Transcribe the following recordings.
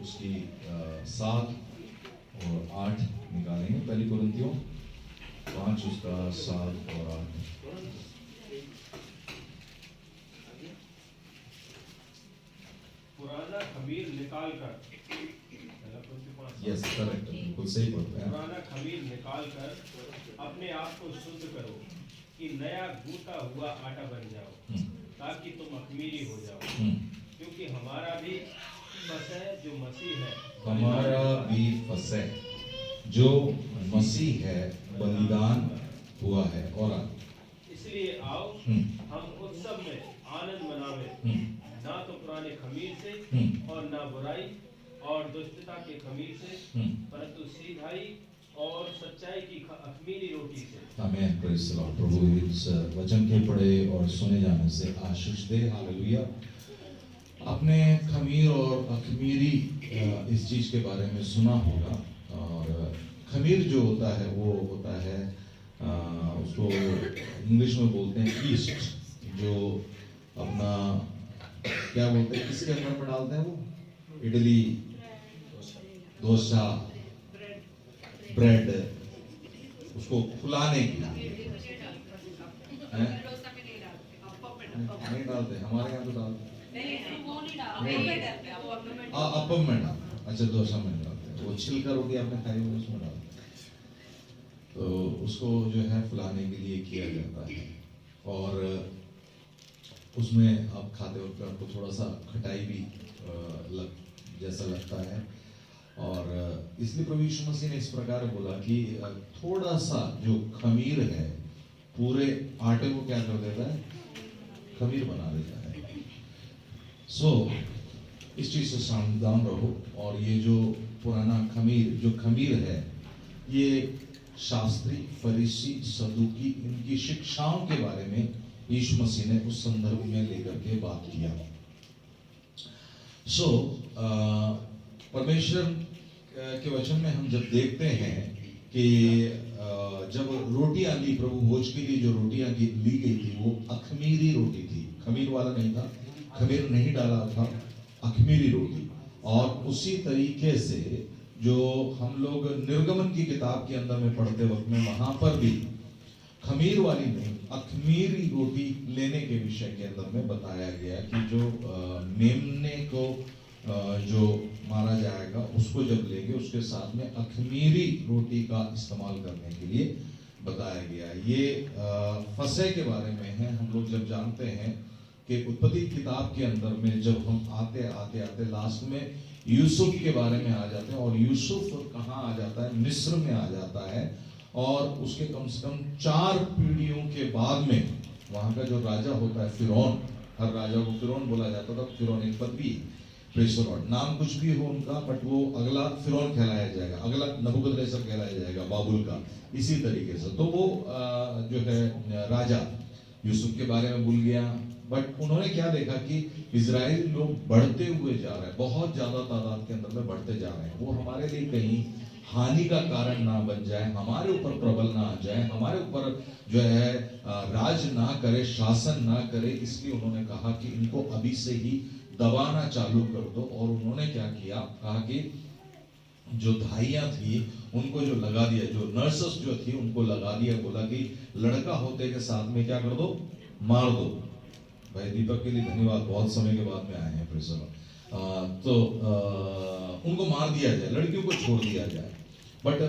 उसकी 7 और 8 निकालेंगे। पहली कुरिन्थियों 5 उसका 7 और 8। पुराना खमीर निकाल कर, यस करेक्ट, बिल्कुल सही बोलते हैं। पुराना खमीर निकाल कर अपने आप को शुद्ध करो कि नया गूथा हुआ आटा बन जाओ, ताकि तुम अखमीरी हो जाओ। क्योंकि हमारा भी फसह जो मसीह है, हमारा भी फसह जो मसीह है बलिदान हुआ है। और इसलिए आओ हम उत्सव में आनंद मनावे, ना तो पुराने खमीर से और ना बुराई और दुष्टता के खमीर से, परंतु सीधाई और सच्चाई की अखमीरी रोटी से। आमीन, प्रेज़ द लॉर्ड। प्रभु इस वचन के पढ़े और सुने जाने से आशीष दे। हालेलुया। आपने खमीर और अखमीरी इस चीज के बारे में सुना होगा। और खमीर जो होता है वो होता है उसको इंग्लिश में बोलते हैं ईस्ट, जो अपना क्या बोलते हैं, किसके अंदर में डालते हैं वो, इडली, डोसा, ब्रेड, उसको फुलाने के लिए नहीं डालते। हमारे यहाँ तो डालते अप्पम में डालते, अच्छा डोसा में डालते हैं। वो छिलका रोटी आपने खाई होगी उसमें डालते हैं, तो उसको जो है फुलाने के लिए किया जाता है। और उसमें आप खाते वक्त आपको थोड़ा सा खटाई भी जैसा लगता है। और इसलिए प्रभु यीशु मसीह ने इस प्रकार बोला कि थोड़ा सा जो खमीर है पूरे आटे को क्या कर देता है, खमीर बना देता है। इस चीज से सावधान रहो। और ये जो पुराना खमीर, जो खमीर है, ये शास्त्री, फरीसी, सदूकी, इनकी शिक्षाओं के बारे में यीशु मसीह ने उस संदर्भ में लेकर के बात किया। परमेश्वर के वचन में हम जब देखते हैं कि जब रोटियां ली, प्रभु भोज के लिए जो रोटियां ली गई थी वो अखमीरी रोटी थी, खमीर वाला नहीं था, खमीर नहीं डाला था, अखमीरी रोटी। और उसी तरीके से जो हम लोग निर्गमन की किताब के अंदर में पढ़ते वक्त में वहां पर भी खमीर वाली नहीं, अखमीरी रोटी लेने के विषय के अंदर में बताया गया कि जो मेमने को जो मारा जाएगा उसको जब लेंगे उसके साथ में अखमीरी रोटी का इस्तेमाल करने के लिए बताया गया। ये फसह के बारे में है। हम लोग जब जानते हैं कि उत्पत्ति किताब के अंदर में जब हम आते आते आते लास्ट में यूसुफ के बारे में आ जाते हैं, और यूसुफ कहाँ आ जाता है, मिस्र में आ जाता है। और उसके कम से कम 4 पीढ़ियों के बाद में वहां का जो राजा होता है फिरौन, हर राजा को फिरौन बोला जाता था। फिरौन एक पदवी, प्रेज़ द लॉर्ड, नाम कुछ भी हो उनका, बट वो अगला फिरौन कहलाया जाएगा, अगला नबूकदनेस्सर कहलाया जाएगा, बाबुल का। इसी तरीके से तो वो जो है राजा यूसुफ के बारे में भूल गया। बट उन्होंने क्या देखा कि इजराइल लोग बढ़ते हुए जा रहे हैं, बहुत ज्यादा तादाद के अंदर में बढ़ते जा रहे हैं। वो हमारे लिए कहीं हानि का कारण ना बन जाए, हमारे ऊपर प्रबल ना आ जाए, हमारे ऊपर जो है राज ना करे, शासन ना करे। इसलिए उन्होंने कहा कि इनको अभी से ही दबाना चालू कर दो। और उन्होंने क्या किया, कहा कि जो धाइयां थी उनको जो लगा दिया, जो नर्सेस जो थी उनको लगा दिया। बोला कि लड़का होते के साथ में क्या कर दो, मार दो। भाई दीपक के लिए धन्यवाद, बहुत समय के बाद में आए हैं। Praise the Lord. उनको मार दिया जाए, लड़कियों को छोड़ दिया जाए। बट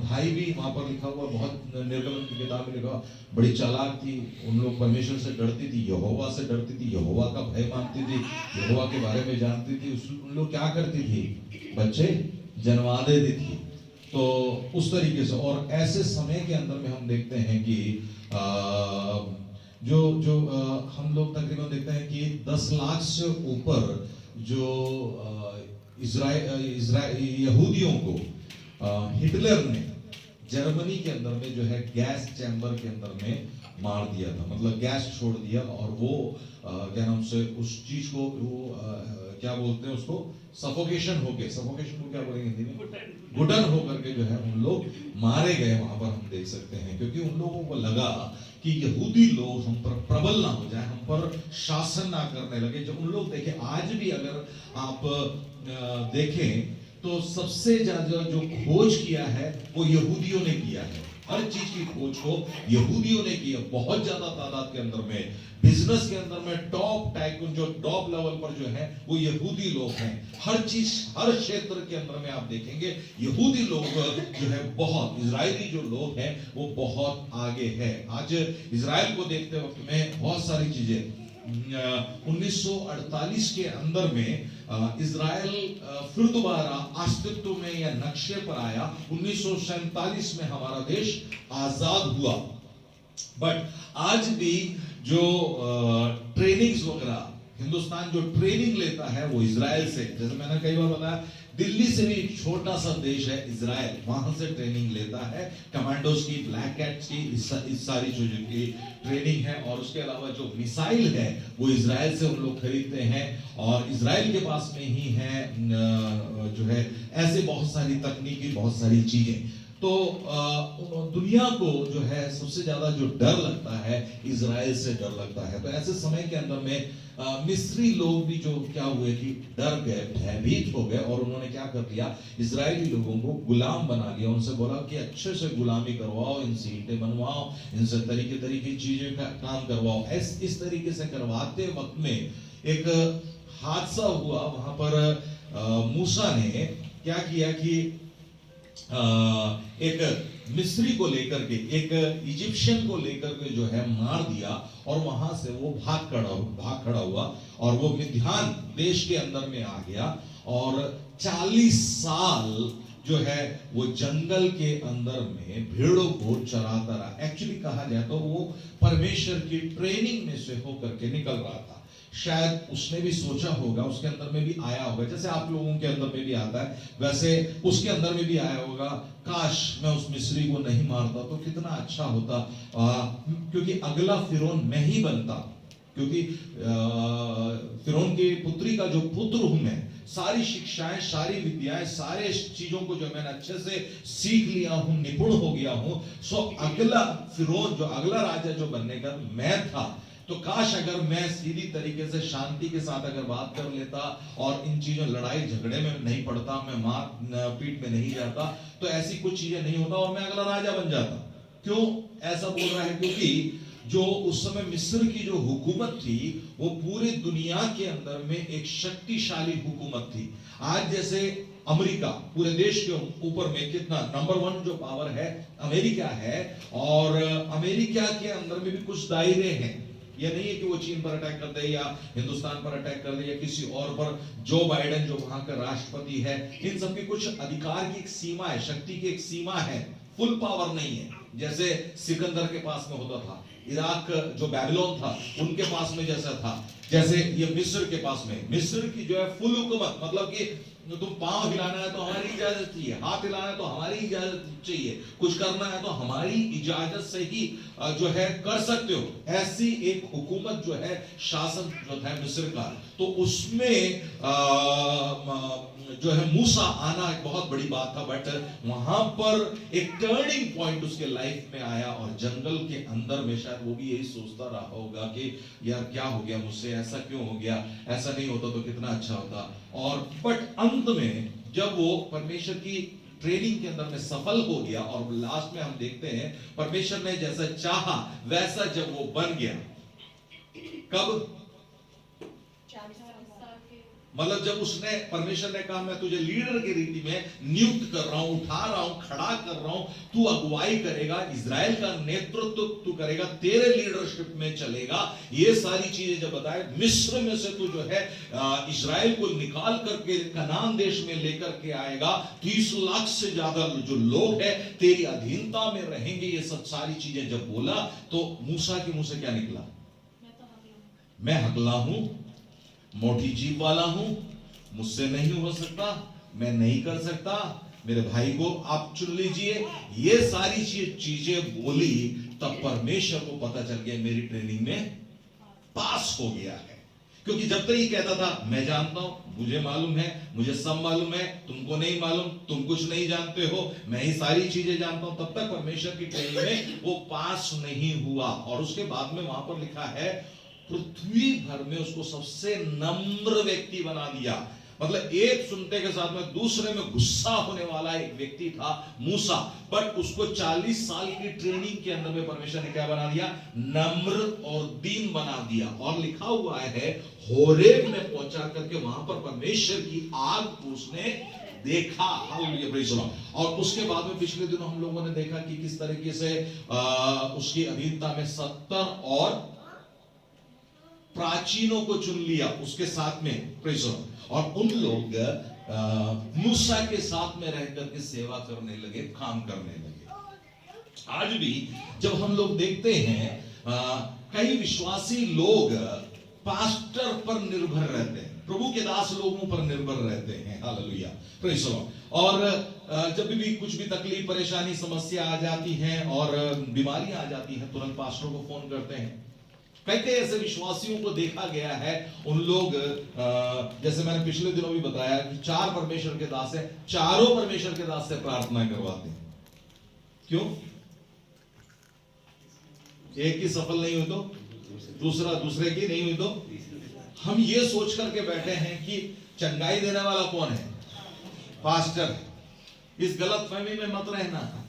भाई भी वहां पर लिखा हुआ, बहुत निर्गमन की किताब में लिखा, बड़ी चालाक थी। उन लोग परमेश्वर से डरती थी, यहोवा से डरती थी, यहोवा का भय मानती थी, यहोवा के बारे में जानती थी। उन लोग क्या करती थी, बच्चे जन्मा देती थी। तो उस तरीके से, और ऐसे समय के अंदर में हम देखते हैं कि जो हम लोग तकरीबन देखते हैं कि 10 लाख से ऊपर जो यहूदियों को हिटलर ने जर्मनी के अंदर में जो है गैस चैम्बर के अंदर में मार दिया था, मतलब गैस छोड़ दिया, और वो क्या नाम से उस चीज को वो क्या बोलते हैं उसको, सफोकेशन को क्या बोलेंगे हिंदी में, घुटन होकर के जो है उन लोग मारे गए। वहां पर हम देख सकते हैं, क्योंकि उन लोगों को लगा कि यहूदी लोग हम पर प्रबल ना हो जाए, हम पर शासन ना करने लगे। जब उन लोग देखें, आज भी अगर आप देखें तो सबसे ज्यादा जो खोज किया है वो यहूदियों ने किया है। हर चीज की खोज को यहूदियों ने किया, बहुत ज्यादा तादाद के अंदर में। बिजनेस के अंदर में टॉप टाइकून जो टॉप लेवल पर जो है वो यहूदी लोग हैं। हर चीज, हर क्षेत्र के अंदर में आप देखेंगे यहूदी लोग जो है बहुत, इजरायली जो लोग हैं वो बहुत आगे है। आज इजराइल को देखते वक्त में बहुत सारी चीजें 1948 के अंदर में इजराइल फिर दोबारा अस्तित्व में या नक्शे पर आया। 1947 में हमारा देश आजाद हुआ, बट आज भी जो ट्रेनिंग्स वगैरह हिंदुस्तान जो ट्रेनिंग लेता है वो इजराइल से, जैसे मैंने कई बार बताया, दिल्ली से भी एक छोटा सा देश है इजराइल, वहां से ट्रेनिंग लेता है। कमांडोज की, ब्लैक कैट्स की, इस सारी चीजों की ट्रेनिंग है। और उसके अलावा जो मिसाइल है वो इजराइल से उन लोग खरीदते हैं, और इजराइल के पास में ही है जो है ऐसे बहुत सारी तकनीकी, बहुत सारी चीजें। तो दुनिया को जो है सबसे ज्यादा जो डर लगता है इजराइल से डर लगता है। तो ऐसे समय के अंदर में मिस्री लोग भी जो क्या हुए कि डर गए, भयभीत हो गए, और उन्होंने क्या कर दिया, इजरायली लोगों को गुलाम बना लिया। उनसे बोला कि अच्छे से गुलामी करवाओ, इनसे ईंटें बनवाओ, इनसे तरीके चीजें का काम करवाओ। इस तरीके से करवाते वक्त में एक हादसा हुआ। वहां पर मूसा ने क्या किया कि एक मिस्री को लेकर के, एक इजिप्शियन को लेकर के जो है मार दिया, और वहां से वो भाग खड़ा हुआ, और वो मिद्यान देश के अंदर में आ गया, और 40 साल जो है वो जंगल के अंदर में भेड़ों को चराता रहा। एक्चुअली कहा जाए तो वो परमेश्वर की ट्रेनिंग में से होकर के निकल रहा था। शायद उसने भी सोचा होगा, उसके अंदर में भी आया होगा, जैसे आप लोगों के अंदर में भी आता है वैसे उसके अंदर में भी आया होगा, काश मैं उस मिस्री को नहीं मारता तो कितना अच्छा होता, क्योंकि अगला फिरौन मैं ही बनता, क्योंकि फिरौन की पुत्री का जो पुत्र हूं मैं, सारी शिक्षाएं, सारी विद्याएं, सारे चीजों को जो मैंने अच्छे से सीख लिया हूं, निपुण हो गया हूं, सो अगला फिरौन, जो अगला राजा जो बनने का मैं था, तो काश अगर मैं सीधी तरीके से शांति के साथ अगर बात कर लेता और इन चीजों, लड़ाई झगड़े में नहीं पड़ता, मैं मार पीट में नहीं जाता, तो ऐसी कुछ चीजें नहीं होता और मैं अगला राजा बन जाता। क्यों ऐसा बोल रहा है? क्योंकि जो उस समय मिस्र की जो हुकूमत थी वो पूरी दुनिया के अंदर में एक शक्तिशाली हुकूमत थी। आज जैसे अमेरिका पूरे देश के ऊपर में कितना नंबर 1 जो पावर है अमेरिका है, और अमेरिका के अंदर में भी कुछ दायरे हैं। यह नहीं है कि वो चीन पर अटैक कर दे या हिंदुस्तान पर अटैक कर दे या किसी और पर। जो बाइडेन जो वहां का राष्ट्रपति है, इन सबकी कुछ अधिकार की एक सीमा है, शक्ति की एक सीमा है, फुल पावर नहीं है। जैसे सिकंदर के पास में होता था, इराक जो बैबिलोन था उनके पास में जैसा था, जैसे ये मिस्र के पास में, मिस्र की जो है फुल हुकूमत, मतलब कि तुम पांव हिलाना है तो हमारी इजाजत चाहिए, हाथ हिलाना है तो हमारी इजाजत चाहिए, कुछ करना है तो हमारी इजाजत से ही जो है कर सकते हो। ऐसी एक हुकूमत जो है, शासन जो था मिस्र का, तो उसमें जो है मूसा आना एक बहुत बड़ी बात था। बट वहां पर एक टर्निंग पॉइंट उसके लाइफ में आया, और जंगल के अंदर में शायद वो भी यही सोचता रहा होगा कि यार क्या हो गया मुझसे, ऐसा क्यों हो गया, ऐसा नहीं होता तो कितना अच्छा होता। और बट अंत में जब वो परमेश्वर की ट्रेनिंग के अंदर में सफल हो गया, और लास्ट में हम देखते हैं परमेश्वर ने जैसा चाहा वैसा जब वो बन गया, कब? मतलब जब उसने, परमेश्वर ने कहा मैं तुझे लीडर की रीति में नियुक्त कर रहा हूं, उठा रहा हूं, खड़ा कर रहा हूं, तू अगुवाई करेगा, इजराइल का नेतृत्व तू करेगा, तेरे लीडरशिप में चलेगा। ये सारी चीजें जब बताए, मिस्र में से तू जो है इजराइल को निकाल करके कनान देश में लेकर के आएगा, 30 लाख से ज्यादा जो लोग हैं तेरी अधीनता में रहेंगे, ये सब सारी चीजें जब बोला तो मूसा के मुंह से क्या निकला? मैं हकला हूं, मोटी जीभ वाला हूं, मुझसे नहीं हो सकता, मैं नहीं कर सकता, मेरे भाई को आप चुन लीजिए। ये सारी चीजें बोली, तब परमेश्वर को पता चल गया मेरी ट्रेनिंग में पास हो गया है। क्योंकि जब तक ये कहता था मैं जानता हूं, मुझे मालूम है, मुझे सब मालूम है, तुमको नहीं मालूम, तुम कुछ नहीं जानते हो, मैं ही सारी चीजें जानता हूं, तब तक परमेश्वर की ट्रेनिंग में वो पास नहीं हुआ। और उसके बाद में वहां पर लिखा है पृथ्वी भर में उसको सबसे नम्र व्यक्ति बना दिया। मतलब एक सुनते के साथ में दूसरे में गुस्सा होने वाला एक व्यक्ति था मूसा, बट उसको 40 साल की ट्रेनिंग के अंदर में परमेश्वर ने क्या बना दिया? नम्र और दीन बना दिया। और लिखा हुआ है होरेब में पहुंचा करके वहां पर परमेश्वर की आग को उसने देखा। Hallelujah, praise the Lord. और उसके बाद में पिछले दिनों हम लोगों ने देखा कि किस तरीके से उसकी अधीनता में 70 और प्राचीनों को चुन लिया उसके साथ में, प्रेज़ द लॉर्ड। और उन लोग मूसा के साथ में रह करके सेवा करने लगे, काम करने लगे। आज भी जब हम लोग देखते हैं कई विश्वासी लोग पास्टर पर निर्भर रहते हैं, प्रभु के दास लोगों पर निर्भर रहते हैं। Hallelujah, praise the Lord. और जब भी कुछ भी तकलीफ, परेशानी, समस्या आ जाती है और बीमारियां आ जाती हैं, तुरंत पास्टरों को फोन करते हैं। कई कई ऐसे विश्वासियों को देखा गया है, उन लोग जैसे मैंने पिछले दिनों भी बताया कि 4 परमेश्वर के दास है, चारों परमेश्वर के दास से प्रार्थना करवाते हैं। क्यों? एक की सफल नहीं हुई तो दूसरा, दूसरे की नहीं हुई तो हम ये सोच करके बैठे हैं कि चंगाई देने वाला कौन है? पास्टर। इस गलत फहमी में मत रहना।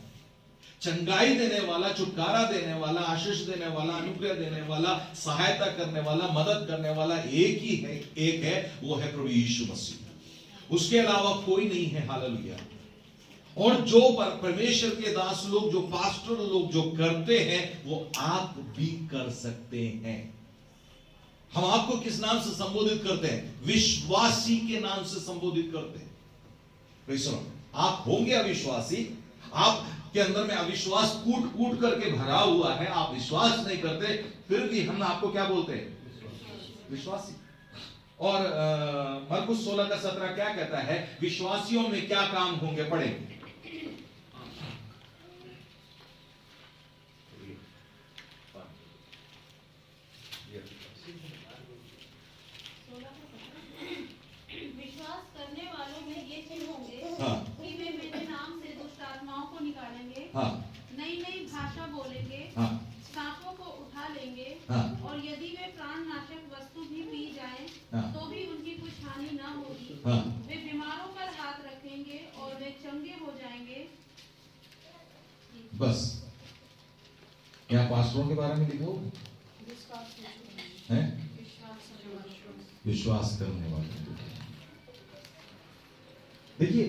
चंगाई देने वाला, छुटकारा देने वाला, आशीष देने वाला, अनुग्रह देने वाला, सहायता करने वाला, मदद करने वाला एक ही है, एक है, वो है प्रभु यीशु मसीह। उसके अलावा कोई नहीं है। हालेलुया। और जो परमेश्वर के दास लोग, जो पास्टर लोग जो करते हैं, वो आप भी कर सकते हैं। हम आपको किस नाम से संबोधित करते हैं? विश्वासी के नाम से संबोधित करते हैं। सुनो, आप होंगे अविश्वासी, आप के अंदर में अविश्वास कूट कूट करके भरा हुआ है, आप विश्वास नहीं करते, फिर भी हम आपको क्या बोलते हैं? विश्वासी। और मरकुस 16:17 क्या कहता है? विश्वासियों में क्या काम होंगे? पढ़ेंगे। विश्वास करने वालों में ये चिन्ह होंगे, हाँ। कि वे मेरे नाम से दुष्ट आत्माओं को निकालेंगे, हाँ। नई नई भाषा बोलेंगे, हाँ। सांपों को उठा लेंगे, हाँ। और यदि वे प्राणनाशक वस्तु भी पी जाएं, हाँ। तो भी उनकी कुछ हानि न होगी। हाँ। वे बीमारों पर हाथ रखेंगे और वे चंगे हो जाएंगे। बस यहाँ पास्टरों के बारे में लिखो है, विश्वास करने वाले। देखिए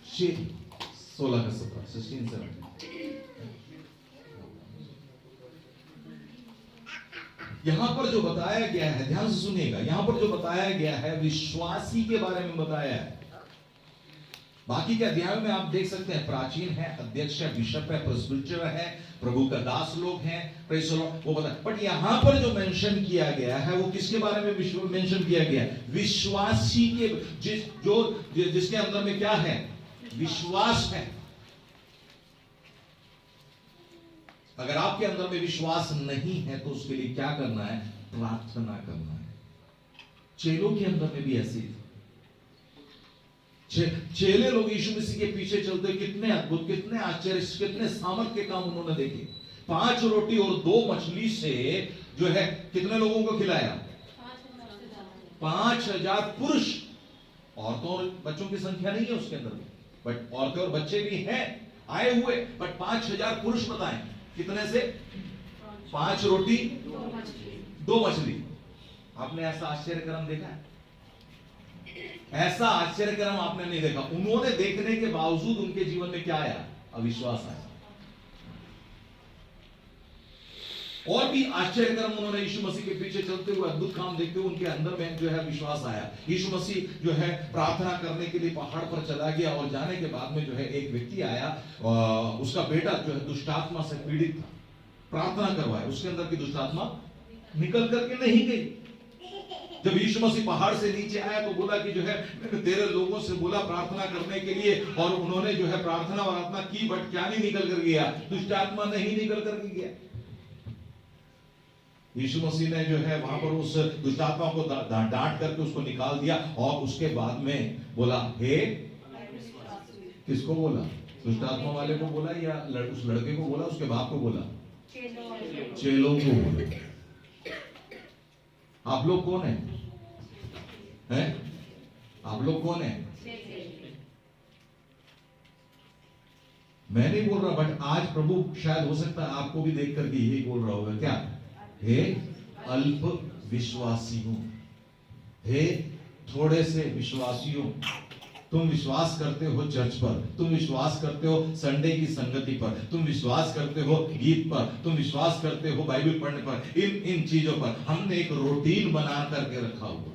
16:17 16:17 यहां पर जो बताया गया है, ध्यान से सुनिएगा, यहां पर जो बताया गया है विश्वासी के बारे में बताया है। बाकी के अध्याय में आप देख सकते हैं प्राचीन है, अध्यक्ष है, बिशप है, प्रेस्बिटर है, प्रभु का दास लोग हैं, प्रेज़ द लॉर्ड, वो बता। बट यहां पर जो मेंशन किया गया है वो किसके बारे में मेंशन किया गया है? विश्वासी के, जिसके अंदर में क्या है? विश्वास है। अगर आपके अंदर में विश्वास नहीं है तो उसके लिए क्या करना है? प्रार्थना करना है। चेलों के अंदर में भी ऐसी थी। चेले लोग यीशु मसीह के पीछे चलते, कितने अद्भुत, कितने आश्चर्य, कितने सामर्थ के काम उन्होंने देखे। 5 रोटी और 2 मछली से जो है कितने लोगों को खिलाया? 5000 पुरुष। औरतों और बच्चों की संख्या नहीं है उसके अंदर, बट औरतें और बच्चे भी हैं आए हुए, बट 5000 पुरुष बताएं। कितने से? 5 रोटी 2 मछली। आपने ऐसा आश्चर्यक्रम देखा है? ऐसा आश्चर्यक्रम आपने नहीं देखा। उन्होंने देखने के बावजूद उनके जीवन में क्या आया? अविश्वास आया। और भी आश्चर्यक्रम उन्होंने यीशु मसीह के पीछे चलते हुए, अद्भुत काम देखते हुए उनके अंदर में जो है विश्वास आया। यीशु मसीह जो है प्रार्थना करने के लिए पहाड़ पर चला गया, और जाने के बाद में जो है एक व्यक्ति आया, उसका बेटा जो है दुष्टात्मा से पीड़ित था। प्रार्थना करवाए, उसके अंदर की दुष्टात्मा निकल करके नहीं गई। जब यीशु मसीह पहाड़ से नीचे आया तो बोला कि जो है मैंने तेरे लोगों से बोला प्रार्थना करने के लिए, और उन्होंने जो है प्रार्थना की, बट क्या नहीं निकल कर गया? दुष्ट आत्मा नहीं निकल कर गया। यीशु मसीह ने जो है वहां पर उस दुष्ट आत्मा को डांट करके उसको निकाल दिया, और उसके बाद में बोला हे, किसको बोला? दुष्ट आत्मा वाले को बोला या उस लड़के को बोला, उसके बाप को बोला? चेलों को बोला। आप लोग कौन है? हैं? आप लोग कौन है? मैं नहीं बोल रहा, बट आज प्रभु शायद हो सकता है आपको भी देख करके यही बोल रहा होगा, क्या? हे अल्प विश्वासियों, हे थोड़े से विश्वासियों, तुम विश्वास करते हो चर्च पर, तुम विश्वास करते हो संडे की संगति पर, तुम विश्वास करते हो गीत पर, तुम विश्वास करते हो बाइबल पढ़ने पर, इन चीजों पर हमने एक रूटीन बना करके रखा हुआ।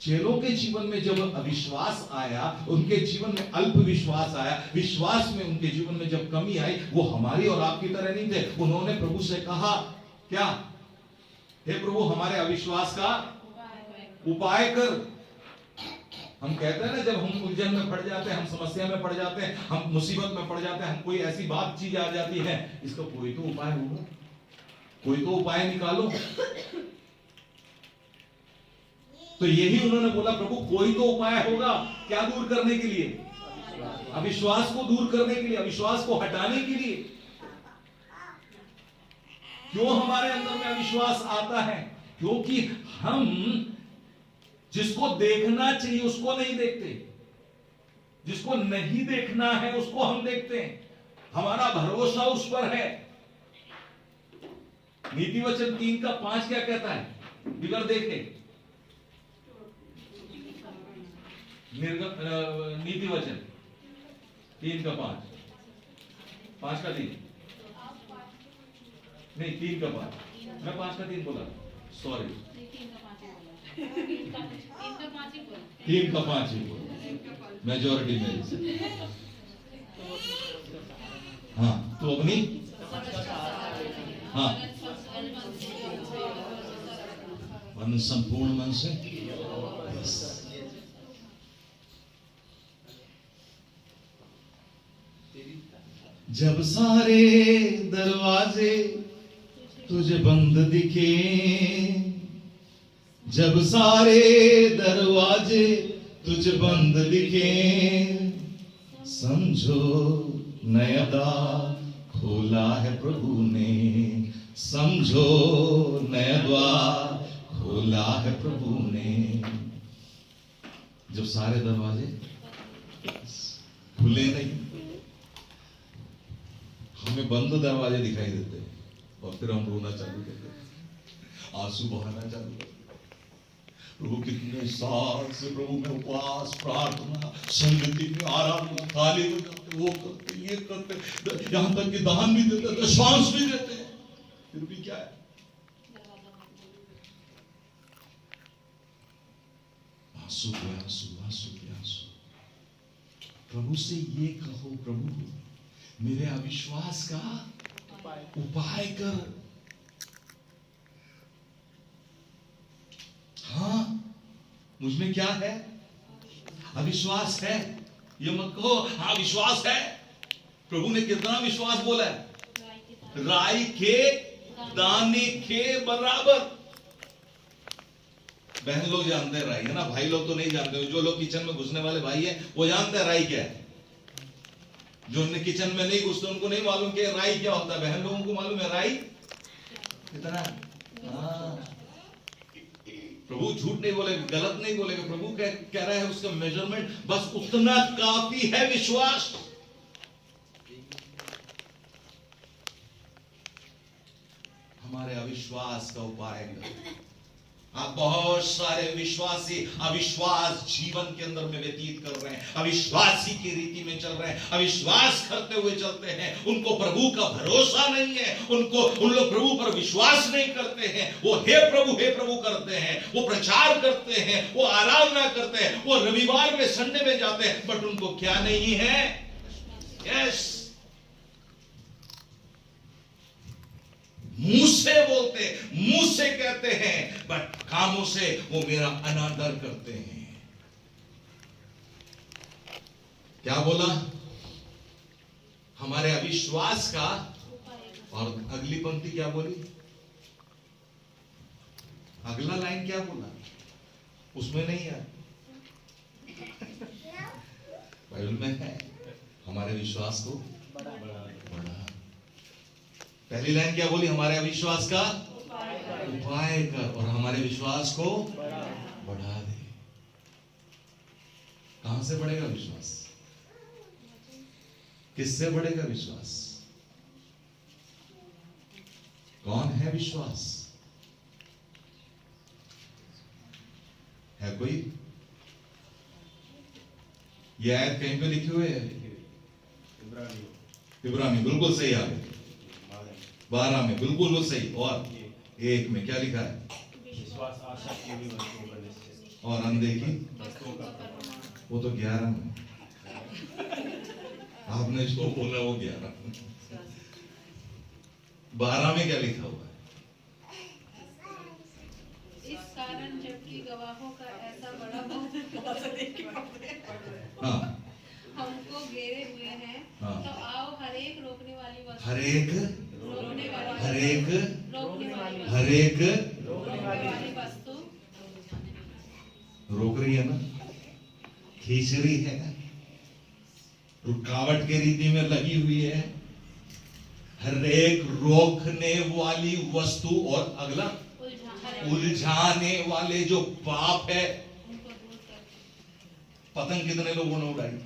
चेलों के जीवन में जब अविश्वास आया, उनके जीवन में अल्प विश्वास आया, विश्वास में उनके जीवन में जब कमी आई, वो हमारी और आपकी तरह नहीं थे। उन्होंने प्रभु से कहा क्या? हे प्रभु, हमारे अविश्वास का उपाय कर। हम कहते हैं ना, जब हम उलझन में पड़ जाते हैं, हम समस्या में पड़ जाते हैं, हम मुसीबत में पड़ जाते हैं, हम कोई ऐसी बात चीज आ जाती है, इसका कोई तो उपाय होगा, कोई तो उपाय निकालो। तो यही उन्होंने बोला, प्रभु कोई तो उपाय होगा। क्या दूर करने के लिए? अविश्वास को दूर करने के लिए, अविश्वास को हटाने के लिए। क्यों हमारे अंदर में अविश्वास आता है? क्योंकि हम जिसको देखना चाहिए उसको नहीं देखते, जिसको नहीं देखना है उसको हम देखते हैं। हमारा भरोसा उस पर है। नीति वचन 3:5 क्या कहता है? बिगड़ देखे नीति वचन 3:5, 5:3 नहीं, 3:5, मैं 5:3 बोला, सॉरी, 3:5 ही बोला, मेजोरिटी में। हाँ, तो अपनी हाँ मन संपूर्ण मन से, जब सारे दरवाजे तुझे बंद दिखे, जब सारे दरवाजे तुझे बंद दिखे, समझो नया द्वार खोला है प्रभु ने, समझो नया द्वार खोला है प्रभु ने। जब सारे दरवाजे खुले नहीं, हमें बंद दरवाजे दिखाई देते हैं, और फिर हम रोना चालू करते हैं, आंसू बहाना चालू करते हैं। प्रभु कितने साल से प्रभु में उपवास, प्रार्थना, संगति में आराधना, थाली बजाते, वो करते, ये करते, यहां तक कि दान भी देते, दशांश भी देते, फिर भी क्या है? आंसू के आंसू, आंसू के आंसू। प्रभु से ये कहो, प्रभु मेरे अविश्वास का उपाय कर। हाँ, मुझमें क्या है? अविश्वास है। ये मत कहो हाँ विश्वास है। प्रभु ने कितना विश्वास बोला है? राई के दाने के बराबर। बहन लोग जानते हैं राई, है ना? भाई लोग तो नहीं जानते। जो लोग किचन में घुसने वाले भाई है वो जानते हैं राई क्या है। जो किचन में नहीं घुसते उनको नहीं मालूम कि राई क्या होता है। बहन लोगों को मालूम है राई कितना। हाँ, प्रभु झूठ नहीं बोलेगा, गलत नहीं बोलेगा। प्रभु कह रहा है उसका मेजरमेंट बस उतना काफी है, विश्वास। हमारे अविश्वास का उपाय करो। आप बहुत सारे विश्वासी अविश्वास जीवन के अंदर में व्यतीत कर रहे हैं, अविश्वासी की रीति में चल रहे हैं, अविश्वास करते हुए चलते हैं। उनको प्रभु का भरोसा नहीं है, उन लोग प्रभु पर विश्वास नहीं करते हैं। वो हे प्रभु करते हैं, वो प्रचार करते हैं, वो आराधना करते हैं, वो रविवार में संडे में जाते हैं, बट उनको क्या नहीं है? यस, मुंह से बोलते, मुंह से कहते हैं, बट कामों से वो मेरा अनादर करते हैं। क्या बोला? हमारे अविश्वास का, और अगली पंक्ति क्या बोली? अगला लाइन क्या बोला? उसमें नहीं है, बाइबल में है, हमारे विश्वास को बढ़ा। पहली लाइन क्या बोली? हमारे अविश्वास का उपाय कर और हमारे विश्वास को बढ़ा दे। कहां से बढ़ेगा विश्वास? किससे बढ़ेगा विश्वास? कौन है विश्वास? है कोई? यह आयत कहीं पे लिखी हुई है? इब्रानी बिल्कुल सही आ गए, 12 में बिल्कुल सही, और 1 में क्या लिखा है? विश्वास आशा की भी वस्तुओं का निश्चय, और अनदेखी वस्तुओं का प्रमाण। वो तो 11 में, आपने जो बोला वो 11 में। 12 में क्या लिखा हुआ है? इस कारण जबकि गवाहों का ऐसा बड़ा हाँ, हमको घेरे हुए हैं, हाँ। तो आओ हर एक रोकने वाली वस्तु, हरेक रोकने वाली हरेक रोकने वाली वस्तु, हरेक रोकने वाली वस्तु रोक रही है ना, खींच रही है, रुकावट के रीति में लगी हुई है। हर एक रोकने वाली वस्तु, और अगला उलझाने वाले जो पाप है। उनको दूर कर, पतंग कितने लोगों ने उड़ाई?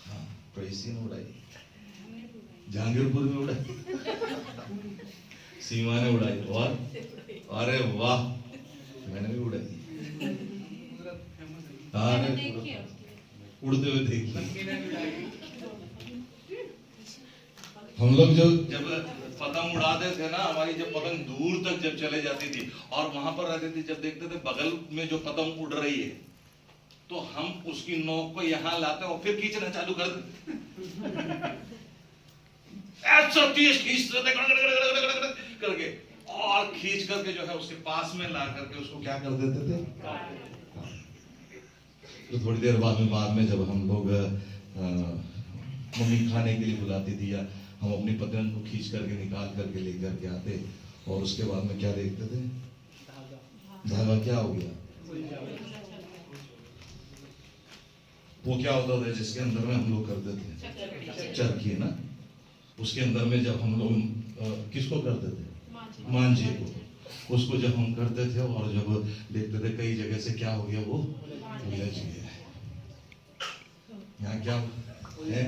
हाँ, कैसी ने उड़ाई? जहांगीरपुर में उड़ाई, सीमा ने उड़ाई, और अरे वाह, मैंने भी उड़ाई। मैंने देखी है उड़ते हुए देखी। हम लोग जब पतंग उड़ाते थे ना, हमारी जब पतंग दूर तक जब चले जाती थी और वहां पर रहते थे, जब देखते थे बगल में जो पतंग उड़ रही है, तो हम उसकी नोक को यहां लाते और फिर खींचना चालू कर देते। ऐसा तेज खींचते थे करके, और खींच करके जो है उसके पास में ला करके उसको क्या कर देते थे? तो थोड़ी देर बाद में जब हम लोग मम्मी खाने के लिए बुलाती थी, या हम अपनी पतंग को खींच करके निकाल करके लेकर के आते, और उसके बाद में क्या देखते थे? धागा क्या हो गया? वो क्या होता था जिसके अंदर में हम लोग करते थे? चरखी ना, उसके अंदर में जब हम लोग किसको करते थे? मांझे को। उसको जब हम करते थे और जब देखते थे कई जगह से क्या हो गया, वो उलझ गया। यहाँ क्या है?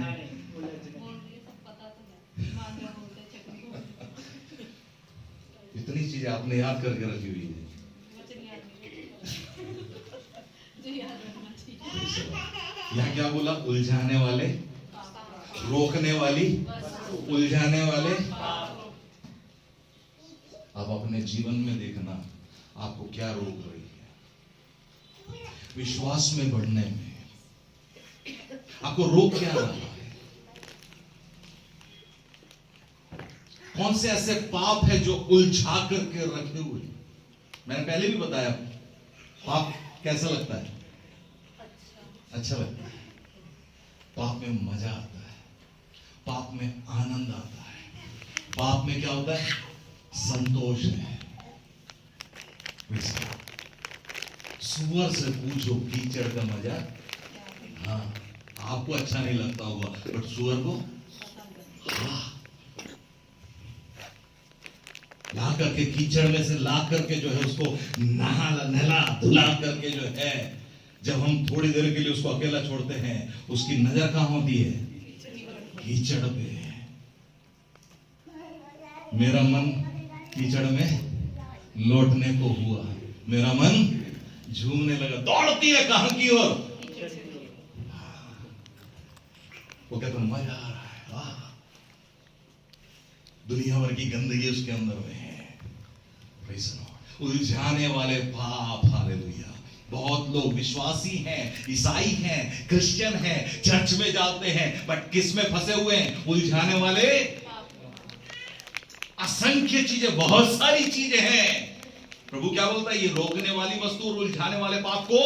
इतनी चीजें आपने याद करके रखी हुई है। यहाँ क्या बोला? उलझाने वाले, रोकने वाली, उलझाने वाले। अब अपने जीवन में देखना, आपको क्या रोक रही है? विश्वास में बढ़ने में आपको रोक क्या रहा है? कौन से ऐसे पाप है जो उलझा करके रखे हुए? मैंने पहले भी बताया, पाप कैसा लगता है? अच्छा लगता है। पाप में मजा आता है, पाप में आनंद आता है, पाप में क्या होता है? संतोष है। सुअर से पूछो कीचड़ का मजा। हाँ, आपको अच्छा नहीं लगता होगा, बट सुअर को हाँ, ला करके कीचड़ में से ला करके जो है उसको नहला धुला करके जो है, जब हम थोड़ी देर के लिए उसको अकेला छोड़ते हैं, उसकी नजर कहां होती है? कीचड़ पे। मेरा मन कीचड़ में लौटने को हुआ, मेरा मन झूमने लगा। दौड़ती है कहां की ओर? वो कहता मजा आ रहा है, वाह, दुनिया भर की गंदगी उसके अंदर में है। उलझाने वाले पाप, हालेलुया। बहुत लोग विश्वासी हैं, ईसाई हैं, क्रिश्चियन हैं, चर्च में जाते हैं, बट किस में फंसे हुए हैं? उलझाने वाले असंख्य चीजें, बहुत सारी चीजें हैं। प्रभु क्या बोलता है? ये रोकने वाली वस्तु और उलझाने वाले पाप को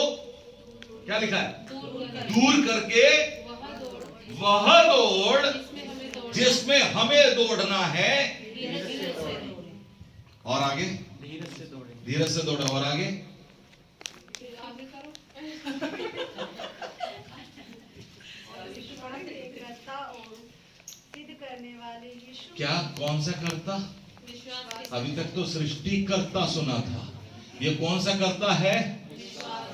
क्या लिखा है? दूर करके वह दौड़ जिसमें हमें दौड़ना है। और आगे धीरज से दौड़े। और आगे क्या? कौन सा कर्ता? अभी तक तो सृष्टिकर्ता सुना था, ये कौन सा कर्ता है?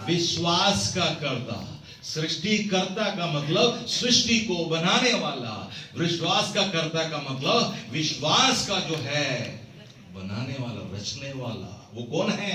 विश्वास का कर्ता। सृष्टिकर्ता का मतलब सृष्टि को बनाने वाला, विश्वास का कर्ता का मतलब विश्वास का जो है बनाने वाला, रचने वाला। वो कौन है?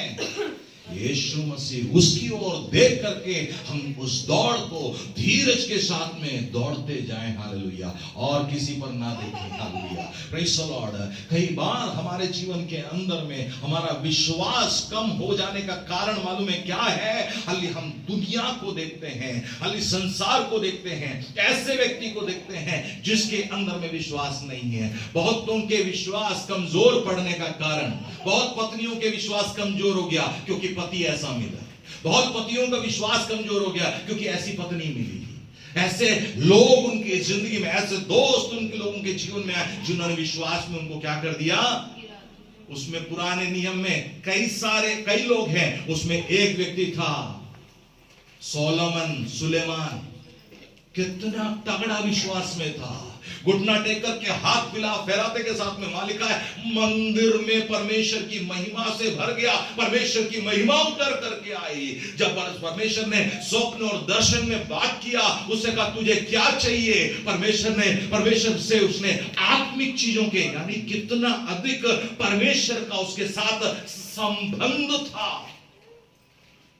यीशु मसीह। उसकी ओर देख करके हम उस दौड़ को धीरज के साथ में दौड़ते जाएं। हालेलुया। और किसी पर ना देखें। Hallelujah, praise the Lord. कई बार हमारे जीवन के अंदर में हमारा विश्वास कम हो जाने का कारण मालूम है क्या है? हालेलुया, हम दुनिया को देखते हैं, हालेलुया, संसार को देखते हैं, ऐसे व्यक्ति को देखते हैं जिसके अंदर में विश्वास नहीं है। बहुतों के विश्वास कमजोर पड़ने का कारण, बहुत पत्नियों के विश्वास कमजोर हो गया क्योंकि पति ऐसा मिला। बहुत पतियों का विश्वास कमजोर हो गया क्योंकि ऐसी पत्नी मिली। ऐसे लोग उनकी जिंदगी में, ऐसे दोस्त उनके लोगों के जीवन में आए जिन्होंने विश्वास में उनको क्या कर दिया? उसमें पुराने नियम में कई लोग हैं, उसमें एक व्यक्ति था सोलोमन, सुलेमान। कितना तगड़ा विश्वास में था। घुटना टेक करके हाथ फैलाते के साथ में वहां लिखा है, मंदिर में परमेश्वर की महिमा से भर गया। परमेश्वर की महिमा उतर करके आई। जब परमेश्वर ने स्वप्न और दर्शन में बात किया, उससे कहा तुझे क्या चाहिए? परमेश्वर से उसने आत्मिक चीजों के, यानी कितना अधिक परमेश्वर का उसके साथ संबंध था।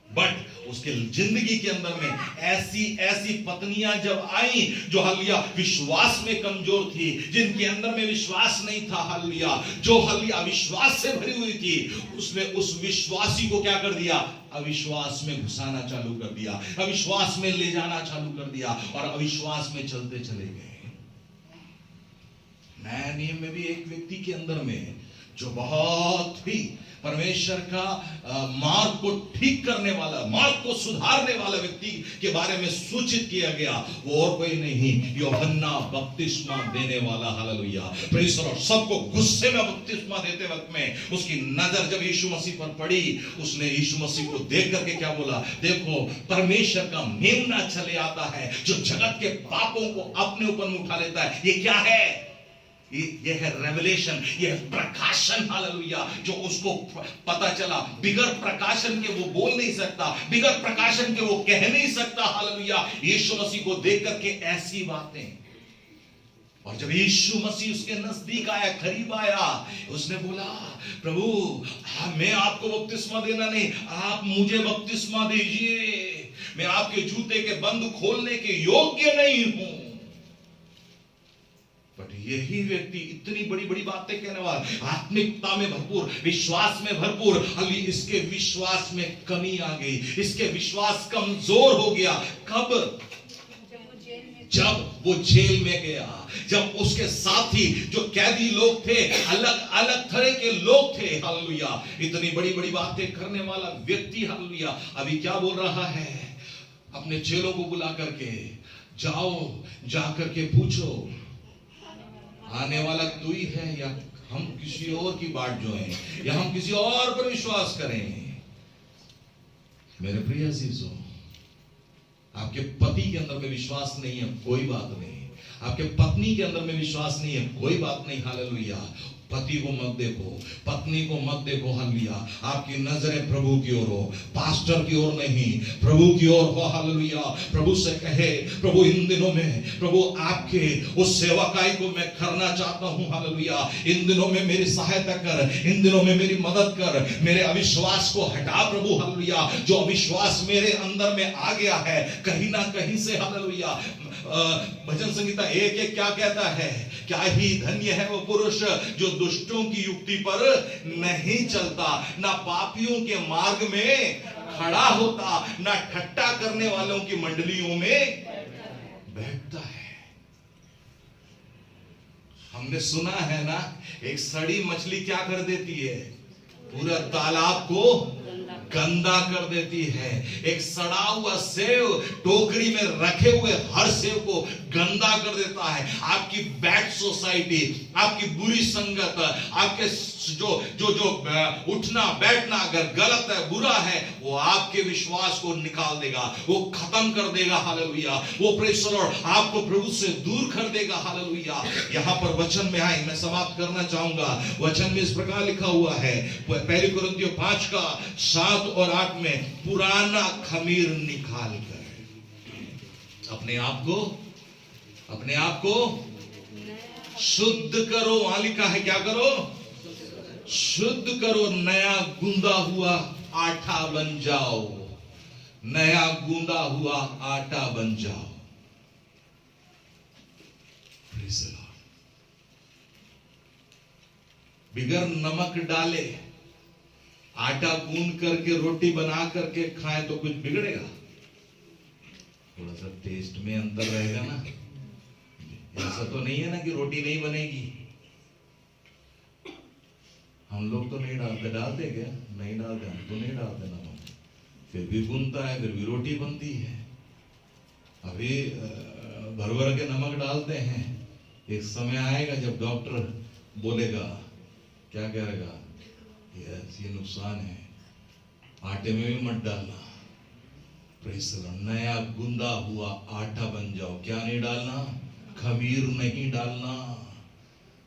बट उसके जिंदगी के अंदर में ऐसी पत्नियां जब आई जो हालेलुया विश्वास में कमजोर थी, जिनके अंदर में विश्वास नहीं था, हालेलुया, जो हालेलुया अविश्वास से भरी हुई थी, उसने उस विश्वासी को क्या कर दिया? अविश्वास में घुसाना चालू कर दिया, अविश्वास में ले जाना चालू कर दिया और अविश्वास में चलते चले गए। नया नियम में भी एक व्यक्ति के अंदर में जो बहुत ही परमेश्वर का मार्ग को ठीक करने वाला, मार्ग को सुधारने वाला व्यक्ति के बारे में सूचित किया गया, वो और कोई नहीं, यूहन्ना बपतिस्मा देने वाला। Hallelujah, praise the Lord. सबको गुस्से में बपतिस्मा देते वक्त में उसकी नजर जब यीशु मसीह पर पड़ी, उसने यीशु मसीह को देख करके क्या बोला? देखो, परमेश्वर का मेमना चले आता है जो जगत के पापों को अपने ऊपर में उठा लेता है। ये क्या है? ये है रेवलेशन, ये है प्रकाशन। हालेलुया, जो उसको पता चला। बिगर प्रकाशन के वो बोल नहीं सकता, बिगर प्रकाशन के वो कह नहीं सकता। हालेलुया, यीशु मसीह को देख करके ऐसी बातें। और जब यीशु मसीह उसके नजदीक आया, करीब आया, उसने बोला, प्रभु मैं आपको बपतिस्मा देना नहीं, आप मुझे बपतिस्मा दीजिए। मैं आपके जूते के बंद खोलने के योग्य नहीं हूं। बट यही व्यक्ति इतनी बड़ी बड़ी बातें कहने वाला, आत्मिकता में भरपूर, विश्वास में भरपूर, अभी इसके विश्वास में कमी आ गई, इसके विश्वास कमजोर हो गया। कब? जब वो जेल में गया, जब उसके साथी जो कैदी लोग थे, अलग अलग तरह के लोग थे। हालेलुया, इतनी बड़ी बड़ी बातें करने वाला व्यक्ति, हालेलुया, अभी क्या बोल रहा है? अपने चेलों को बुला करके, जाओ जाकर के पूछो, आने वाला तू ही है या हम किसी और की बाट जो है, या हम किसी और पर विश्वास करें? मेरे प्रिय अजीजों, आपके पति के अंदर में विश्वास नहीं है, कोई बात नहीं। आपके पत्नी के अंदर में विश्वास नहीं है, कोई बात नहीं। हालेलुया, पति को मत देखो, पत्नी को मत देखो। हालेलुया, आपकी नजरें प्रभु की ओर हो, पास्टर की ओर नहीं, प्रभु की ओर हो। हालेलुया, प्रभु से कहे, प्रभु इन दिनों में प्रभु आपके उस सेवकाई को मैं करना चाहता हूं। हालेलुया, इन दिनों में मेरी सहायता कर, इन दिनों में मेरी मदद कर, मेरे अविश्वास को हटा प्रभु। हालेलुया, जो अविश्वास मेरे अंदर में आ गया है कहीं ना कहीं से। हालेलुया, भजन संगीता 1:1 क्या कहता है? क्या ही धन्य है वो पुरुष जो दुष्टों की युक्ति पर नहीं चलता, ना पापियों के मार्ग में खड़ा होता, ना ठट्टा करने वालों की मंडलियों में बैठता है। हमने सुना है ना, एक सड़ी मछली क्या कर देती है? पूरा तालाब को गंदा कर देती है। एक सड़ा हुआ सेव टोकरी में रखे हुए हर सेव को गंदा कर देता है। आपकी बैड सोसाइटी, आपकी बुरी संगत, आपके जो उठना बैठना अगर गलत है, बुरा है, वो आपके विश्वास को निकाल देगा, वो खत्म कर देगा। हालेलुया। वो प्रेज़ द लॉर्ड आपको प्रभु से दूर कर देगा। हालेलुया। यहाँ पर वचन में आए, मैं समाप्त करना चाहूंगा। वचन में इस प्रकार लिखा हुआ है, पहली कुरिन्थियों 5 का 7 और 8 में, पुराना खमीर निकाल कर अपने आप को शुद्ध करो। वहां लिखा है क्या करो? शुद्ध करो, नया गूंदा हुआ आटा बन जाओ। नया गूंदा हुआ आटा बन जाओ। Praise the Lord. बिगर नमक डाले आटा गूंद करके रोटी बना करके खाए तो कुछ बिगड़ेगा? थोड़ा सा टेस्ट में अंतर रहेगा ना। ऐसा तो नहीं है ना कि रोटी नहीं बनेगी। हम लोग तो नहीं डालते क्या? नहीं डालते, हम तो नहीं डालते नमक, फिर भी गूंदता है, फिर भी रोटी बनती है। अभी भर के नमक डालते हैं। एक समय आएगा जब डॉक्टर बोलेगा, क्या कहेगा? यस, ये नुकसान है, आटे में भी मत डालना। Praise the Lord. नया गूंदा हुआ आटा बन जाओ। क्या नहीं डालना? खमीर नहीं डालना।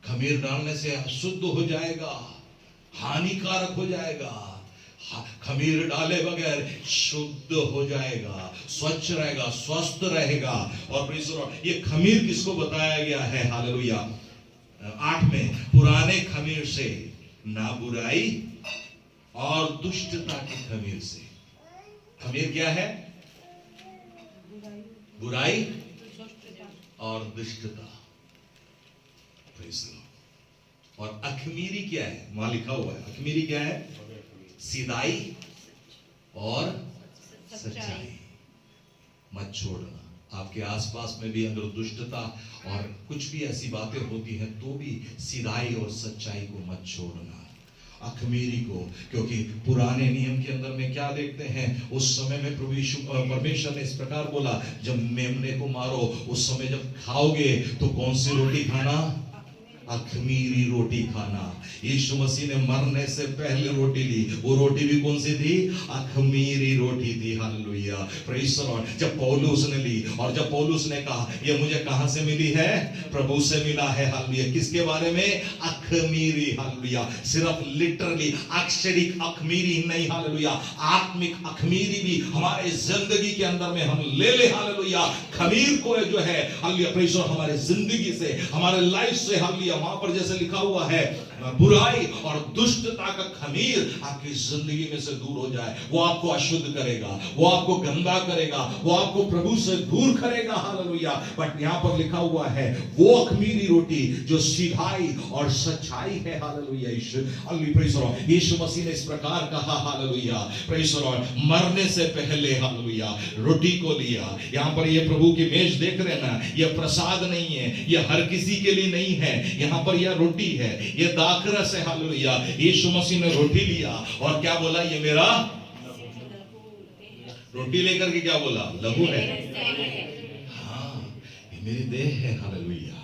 खमीर डालने से अशुद्ध हो जाएगा, हानिकारक हो जाएगा। खमीर डाले बगैर शुद्ध हो जाएगा, स्वच्छ रहेगा, स्वस्थ रहेगा। और प्रेज़ द लॉर्ड, ये खमीर किसको बताया गया है? हालेलुया। 8 में, पुराने खमीर से ना बुराई और दुष्टता की खमीर से। खमीर क्या है? बुराई और दुष्टता। Praise the Lord. और अखमीरी क्या है? वहां लिखा हुआ है, अखमीरी क्या है? सीधाई और सच्चाई। मत छोड़ना। आपके आसपास में भी अगर दुष्टता और कुछ भी ऐसी बातें होती हैं तो भी सीधाई और सच्चाई को मत छोड़ना, अखमीरी को। क्योंकि पुराने नियम के अंदर में क्या देखते हैं? उस समय में प्रभु यीशु परमेश्वर ने इस प्रकार बोला, जब मेमने को मारो, उस समय जब खाओगे तो कौन सी रोटी खाना? अखमीरी रोटी खाना। यीशु मसीह ने मरने से पहले रोटी ली, वो रोटी भी कौन सी थी? अखमीरी रोटी थी। हालेलुया। Praise the Lord. जब पौलुस ने ली और जब पौलुस ने कहा, ये मुझे कहां से मिली है? प्रभु से मिला है। हालेलुया। किसके बारे में? अखमीरी। हालेलुया। सिर्फ लिटरली अक्षरिक अखमीरी ही नहीं, हालेलुया, आत्मिक अखमीरी भी हमारे जिंदगी के अंदर में हम ले ले। हालेलुया। खमीर को जो है, हालेलुया, प्रेज़ द लॉर्ड, हमारे जिंदगी से, हमारे लाइफ से, हालेलुया, वहां पर जैसे लिखा हुआ है, बुराई और दुष्टता का खमीर आपकी जिंदगी में से दूर हो जाए। वो आपको अशुद्ध करेगा, वो आपको गंदा करेगा, वो आपको प्रभु से दूर करेगा। हालेलुया। बट यहां पर लिखा हुआ है, वो अखमीरी रोटी जो सीधाई और सच्चाई है। हालेलुया। यीशु मसीह ने इस प्रकार कहा। हालेलुया। Praise the Lord. मरने से पहले, हालेलुया, रोटी को लिया। यहां पर ये प्रभु की मेज देख रहे ना, ये प्रसाद नहीं है, ये हर किसी के लिए नहीं है। यहां पर यह रोटी है, ये दाखरस है। हालेलुया। यीशु मसीह ने रोटी लिया और क्या बोला? ये मेरा रोटी लेकर के क्या बोला? लहू है। हाँ, ये मेरी देह है। हालेलुया।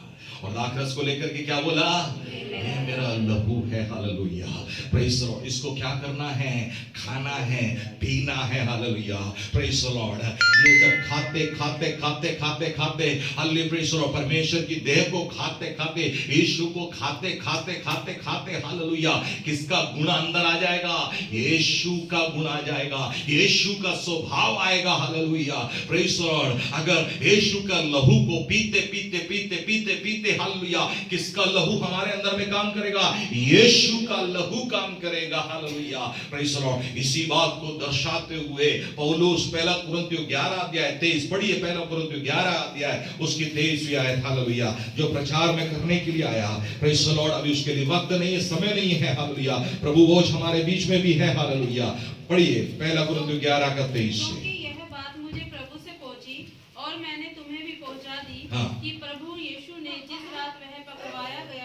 और दाखरस को लेकर के क्या बोला? ये मेरा लहू है। हालेलुया। Praise the Lord. इसको क्या करना है? खाना है, पीना है। हालेलुया। Praise the Lord. ये जब खाते खाते खाते खाते खाते, हालेलुया, प्रेज़ द लॉर्ड, परमेश्वर की देह को खाते खाते, यीशु को खाते खाते खाते खाते, हालेलुया, किसका गुण अंदर आ जाएगा? यीशु का गुण आ जाएगा, यीशु का स्वभाव आएगा। हालेलुया। Praise the Lord. अगर यीशु का लहू को पीते पीते पीते पीते पीते, हालेलुया, किसका लहू हमारे अंदर में काम करेगा? यीशु का लहू काम करेगा। हालेलुया। Praise the Lord. इसी बात को दर्शाते हुए पौलुस पहला कुरिन्थियों 11 अध्याय 23 पढ़िए। पहला कुरिन्थियों 11 अध्याय उसकी 23वीं आयत। हालेलुया। जो प्रचार में करने के लिए आया, प्रेज़ द लॉर्ड, अभी उसके लिए वक्त नहीं है, समय नहीं है। हालेलुया। प्रभु बोझ हमारे बीच में भी है। हालेलुया। पढ़िए पहला कुरिन्थियों 11 का 23 से। क्योंकि यह बात मुझे प्रभु से पहुंची और मैंने तुम्हें भी पहुंचा दी, हाँ। कि प्रभु यीशु ने जिस रात वह पकड़वाया गया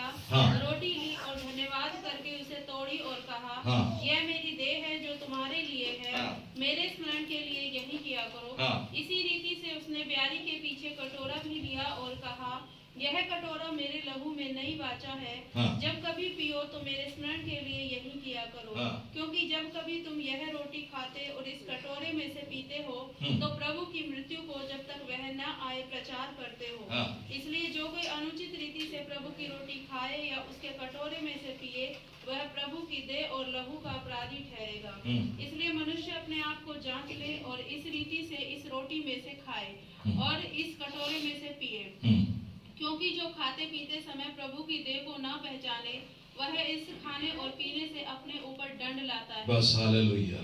मेरे स्मरण के लिए यही किया करो। हाँ। इसी रीति से उसने ब्यारी के पीछे कटोरा भी लिया और कहा, यह कटोरा मेरे लहू में नई वाचा है। हाँ। जब कभी पियो तो मेरे स्मरण के लिए यही किया करो। हाँ। क्योंकि जब कभी तुम यह रोटी खाते और इस कटोरे में से पीते हो तो प्रभु की मृत्यु को जब तक वह न आए प्रचार करते हो। हाँ। इसलिए जो कोई अनुचित रीति से प्रभु की रोटी खाए या उसके कटोरे में से पिए वह प्रभु की देह और लहू का अपराधी ठहरेगा। इसलिए मनुष्य अपने आप को जांच ले और इस रीति से इस रोटी में से खाए और इस कटोरे में से पिए। क्योंकि जो खाते पीते समय प्रभु की देह को न पहचाने वह इस खाने और पीने से अपने ऊपर दंड लाता है। बस हालेलुया।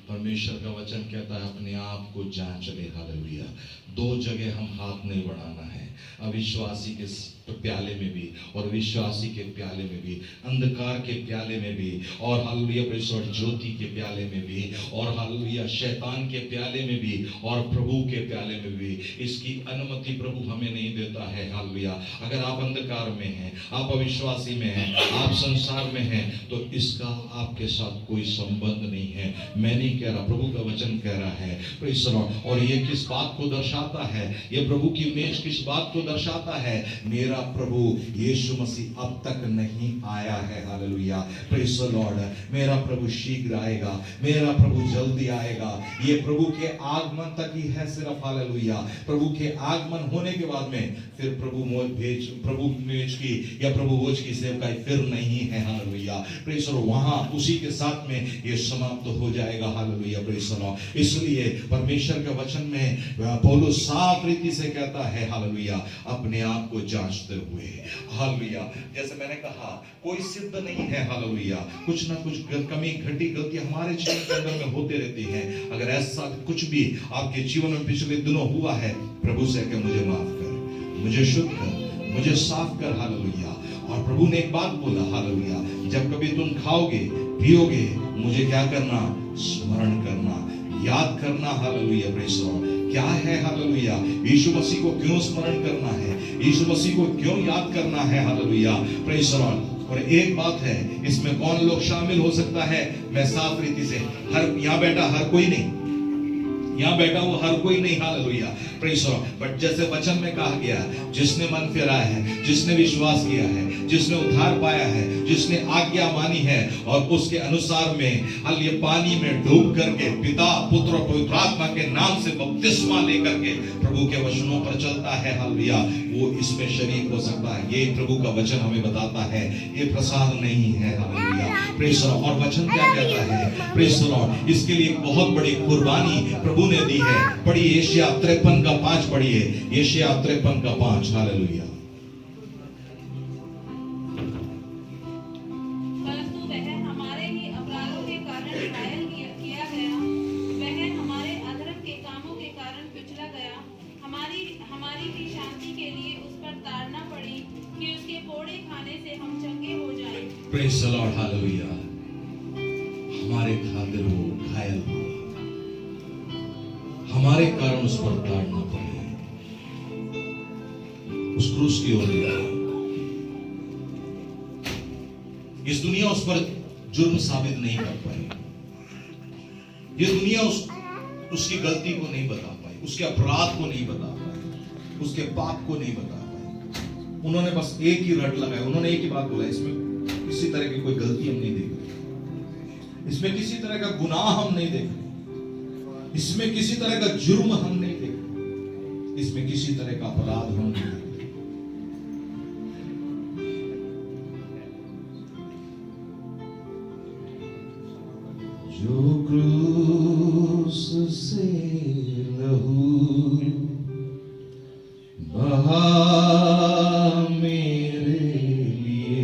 परमेश्वर का वचन कहता है अपने आप को जांच ले। हालेलुया। दो जगह हम हाथ नहीं बढ़ाना है, अविश्वासी के प्याले में भी और विश्वासी के प्याले में भी, अंधकार के प्याले में भी और हालेलुया परमेश्वर ज्योति के प्याले में भी और हालेलुया शैतान के प्याले में भी और प्रभु के प्याले में भी। इसकी अनुमति प्रभु हमें नहीं देता है। हालेलुया। अगर आप अंधकार में हैं, आप अविश्वासी में हैं, आप संसार में हैं, तो इसका आपके साथ कोई संबंध नहीं है। मैं नहीं कह रहा, प्रभु का वचन कह रहा है। Praise the Lord. और ये किस बात को दर्शाता है? ये प्रभु की इमेज किस बात को दर्शाता है? मेरा प्रभु यीशु मसीह अब तक नहीं आया है। हालेलुया। Praise the Lord. मेरा प्रभु शीघ्र आएगा, मेरा प्रभु जल्दी आएगा। ये प्रभु के आगमन तक ही है सिर्फ। हालेलुया। प्रभु के आगमन होने के बाद में फिर प्रभु भेज की या प्रभु भोज की सेवकाई फिर नहीं है। हालेलुया। Praise the Lord. वहां उसी के साथ में ये समाप्त हो जाएगा। हालेलुया। Praise the Lord. इसलिए परमेश्वर के वचन में पौलुस साफ रीति से कहता है हालेलुया, अपने आप को जांचते हुए। हालेलुया। जैसे मैंने कहा, कोई सिद्ध नहीं है। हालेलुया। कुछ ना कुछ कमी घटी गलती हमारे जीवन के अंदर में होते रहती है। अगर ऐसा कुछ भी आपके जीवन में पिछले दिनों हुआ है, प्रभु से कह मुझे माफ कर, मुझे शुद्ध कर, मुझे साफ कर। हालेलुया। और प्रभु ने एक बात बोला। हालेलुया। जब कभी तुम खाओगे पियोगे, मुझे क्या करना? स्मरण करना, याद करना। हालेलुया। Praise the Lord. क्या है? हालेलुया। यीशु मसीह को क्यों स्मरण करना है? यीशु मसीह को क्यों याद करना है? हालेलुया। Praise the Lord. और एक बात है, इसमें कौन लोग शामिल हो सकता है? मैं साफ रीति से, हर यहाँ बैठा हर कोई नहीं, यहाँ बैठा वो हर कोई नहीं। Hallelujah. Praise the Lord. But जैसे वचन में कहा गया, जिसने मन फिरा है, जिसने विश्वास किया है, जिसने उद्धार पाया है, जिसने आज्ञा मानी है और उसके अनुसार में हालेलुया पानी में डूब करके पिता पुत्र और पवित्र आत्मा के नाम से बपतिस्मा लेकर के प्रभु के वचनों पर चलता है, हालेलुया, वो इसमें शरीक हो सकता है। ये प्रभु का वचन हमें बताता है, ये प्रसाद नहीं है। हालेलुया। Praise the Lord. और वचन क्या कहता है? Praise the Lord. इसके लिए एक बहुत बड़ी कुर्बानी प्रभु ने दी है। पढ़िए यशायाह 53:5 पढ़िए, यशायाह 53:5। हालेलुया। परंतु वह हमारे ही अपराधों के कारण घायल किया गया, वह हमारे अधर्म के कामों के कारण कुचला गया। हमारी भी शांति के लिए उस पर ताड़ना पड़ी कि उसके कोड़े खाने से हम चंगे हो जाएं। Praise the Lord. हालेलुया। हमारे खातिर वो घायल हुआ, हमारे कारण उस पर ताड़ना पड़ी, उस क्रूस की ओर ले गया। इस दुनिया उस पर जुर्म साबित नहीं कर पाई। ये दुनिया उसकी गलती को नहीं बता पाई, उसके अपराध को नहीं बता पाई, उसके पाप को नहीं बता पाई। उन्होंने बस एक ही रट लगाया, उन्होंने एक ही बात बोला, इसमें किसी तरह की कोई गलती हम नहीं देख रहे, इसमें किसी तरह का गुनाह हम नहीं देख रहे, इसमें किसी तरह का जुर्म हम नहीं देख रहे, इसमें किसी तरह का अपराध हम नहीं देख रहे। जो क्रूस से लहू बहा मेरे लिए,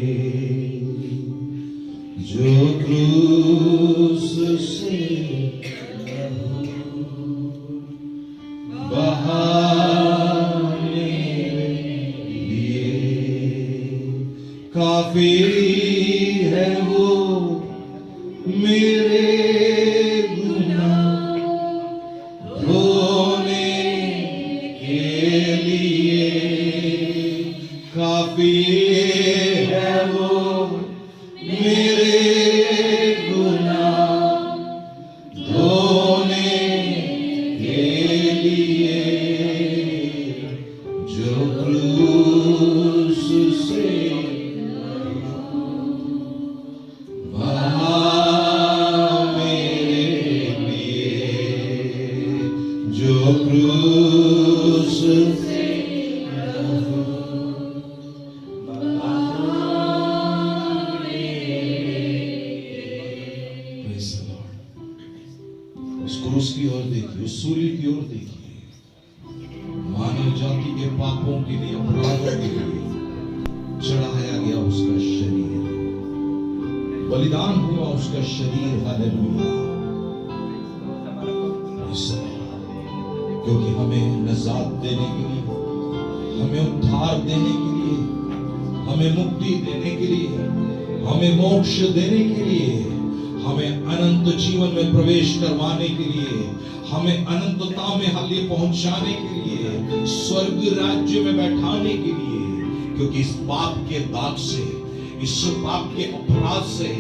जो क्रूस से लहू बहा मेरे लिए, काफी है वो मेरे उस क्रूस की ओर देखिए, उस सूली की ओर देखिए। मानव जाति के पापों के लिए, अपराधों के लिए चढ़ाया गया उसका शरीर, बलिदान हुआ उसका शरीर। हालेलुया। क्योंकि हमें निजात देने के लिए, हमें उद्धार देने के लिए, हमें मुक्ति देने के लिए, हमें मोक्ष देने के लिए, हमें अनंत जीवन में प्रवेश करवाने के लिए, हमें अनंतता में हाले पहुंचाने के लिए, स्वर्ग राज्य में बैठाने के लिए। क्योंकि इस पाप के दाग से, इस पाप के अपराध से,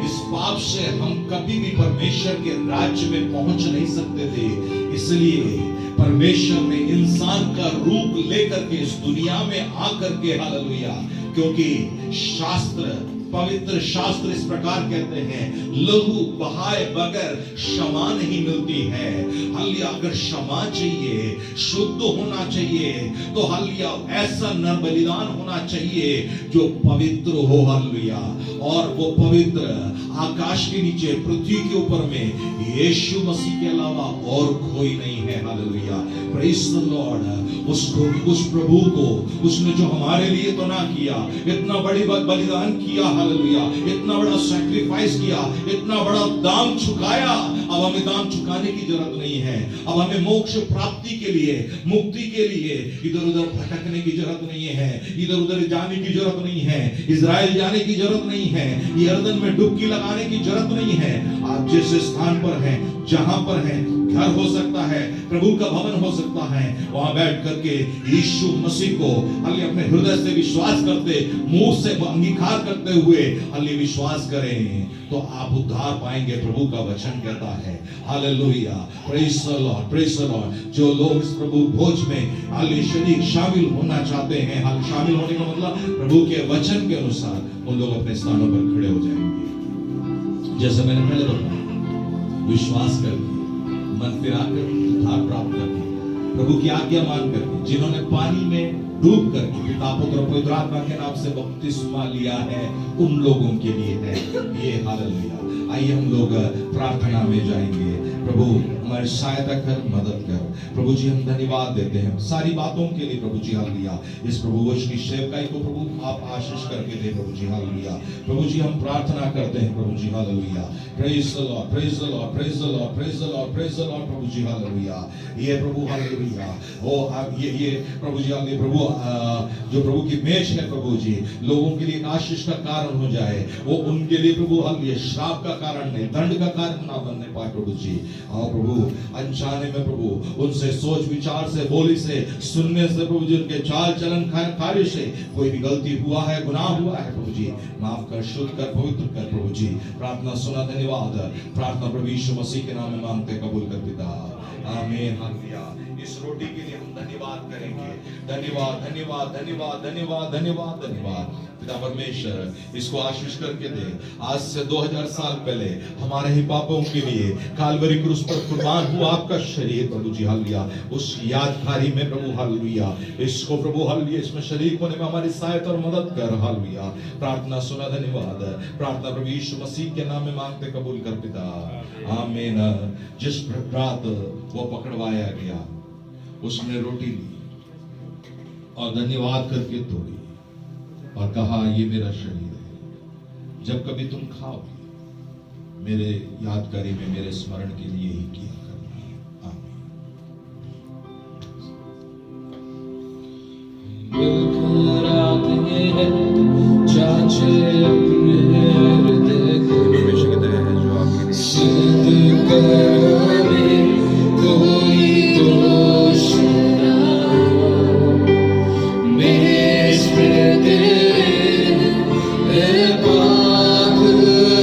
इस पाप से हम कभी भी परमेश्वर के राज्य में पहुंच नहीं सकते थे। इसलिए परमेश्वर ने इंसान का रूप लेकर के इस दुनिया में आकर के, हालेलुया, क्योंकि शास्त्र, पवित्र शास्त्र इस प्रकार कहते हैं, लहू बहाए बगैर क्षमा नहीं मिलती है। हालेलुया, अगर क्षमा चाहिए, शुद्ध होना चाहिए, तो हालेलुया ऐसा नर बलिदान होना चाहिए जो पवित्र हो। हालेलुया, और वो पवित्र आकाश के नीचे, पृथ्वी के ऊपर में यीशु मसीह के अलावा और कोई नहीं है। Hallelujah, praise the Lord. उसको, उस प्रभु को, उसने जो हमारे लिए तो ना किया, इतना बड़ी बलिदान किया, हालेलुया, इतना बड़ा सैक्रिफाइस किया, इतना बड़ा दाम चुकाया। अब हमें दाम चुकाने की जरूरत नहीं है। अब हमें मोक्ष प्राप्ति के लिए, मुक्ति के लिए इधर उधर भटकने की जरूरत नहीं है, इधर उधर जाने की जरूरत नहीं है, इजराइल जाने की जरूरत नहीं है, यरदन में डुबकी लगाने की जरूरत नहीं है। आप जिस स्थान पर हैं, जहां पर हैं, घर हो सकता है, प्रभु का भवन हो सकता है, वहां बैठ करके यीशु मसीह को हालेलुया अपने हृदय से विश्वास करते, मुंह से अंगीकार करते हुए हालेलुया विश्वास करें, तो आप उद्धार पाएंगे। प्रभु का वचन कहता है, hallelujah, praise the lord, praise the Lord. जो लोग इस प्रभु भोज में हालेलुया शरीक शामिल होना चाहते हैं, हालेलुया शामिल होने का मतलब प्रभु के वचन के अनुसार उन लोग अपने स्थानों पर खड़े हो जाएंगे। जैसे मैंने पहले बताया, विश्वास करके, मन फिराकर उद्धार प्राप्त करके, प्रभु की आज्ञा मान करके, जिन्होंने पानी में डूब करके पिता पुत्र पवित्र आत्मा के नाम से बपतिस्मा लिया है, उन लोगों के लिए है ये। हालेलुया। आइए हम लोग प्रार्थना में जाएंगे। प्रभु हमारी सहायता कर, मदद कर। प्रभु जी हम धन्यवाद देते हैं सारी बातों के लिए। प्रभु जी हालेलुया, इस प्रभु वचन की सेवकाई को प्रभु आप आशीष करके दे। प्रभु जी हालेलुया, प्रभु जी हम प्रार्थना करते हैं। प्रभु जी hallelujah, praise the lord, praise the lord, praise the lord, praise the lord, praise the lord. प्रभु जी हालेलुया, ये प्रभु हालेलुया, ओ आप ये प्रभु जी हालेलुया, प्रभु जो प्रभु की मेज है प्रभु जी, लोगों के लिए आशीष का कारण हो जाए, वो उनके लिए प्रभु हालेलुया श्राप का कारण नहीं, दंड का कारण ना बनने पाए। प्रभु जी आओ प्रभु, अनजाने में प्रभु उनसे सोच विचार से, बोली से, सुनने से, प्रभु जी उनके चाल चलन कार्य से कोई भी गलती हुआ है, गुनाह हुआ है, प्रभु जी माफ कर, शुद्ध कर, पवित्र कर। प्रभु जी प्रार्थना सुना, धन्यवाद। प्रार्थना प्रभु यीशु मसीह के नाम में मांगते, कबूल कर पिता, आमीन। हालेलुया। इस रोटी के लिए हम धन्यवाद करेंगे। धन्यवाद, धन्यवाद, धन्यवाद, धन्यवाद, धन्यवाद, धन्यवाद। पिता परमेश्वर इसको आशीष करके दे। आज से 2000 साल पहले हमारे ही पापों के लिए कालवरी क्रूस पर कुर्बान हुआ आपका शरीर प्रभु जी हालेलुया, उस यादगारी में प्रभु हालेलुया, इसको प्रभु हालेलुया, इसमें शरीक होने में हमारी सहायता और मदद कर। हालेलुया। प्रार्थना सुना, धन्यवाद। प्रार्थना प्रभु यीशु मसीह के नाम में मांगते, कबूल कर पिता, आमीन। जिस रात वो पकड़वाया गया, उसने रोटी ली और धन्यवाद करके तोड़ी और कहा, ये मेरा शरीर है, जब कभी तुम खाओगे मेरे यादगारी में, मेरे स्मरण के लिए ही किया करना। बिल्कुल रात ये है, चाचे अपने हृदय को परमेश्वर की दया है जो आपके सिद्ध करोगे, कोई दोष ना हो। मेरे स्मृति ए पाक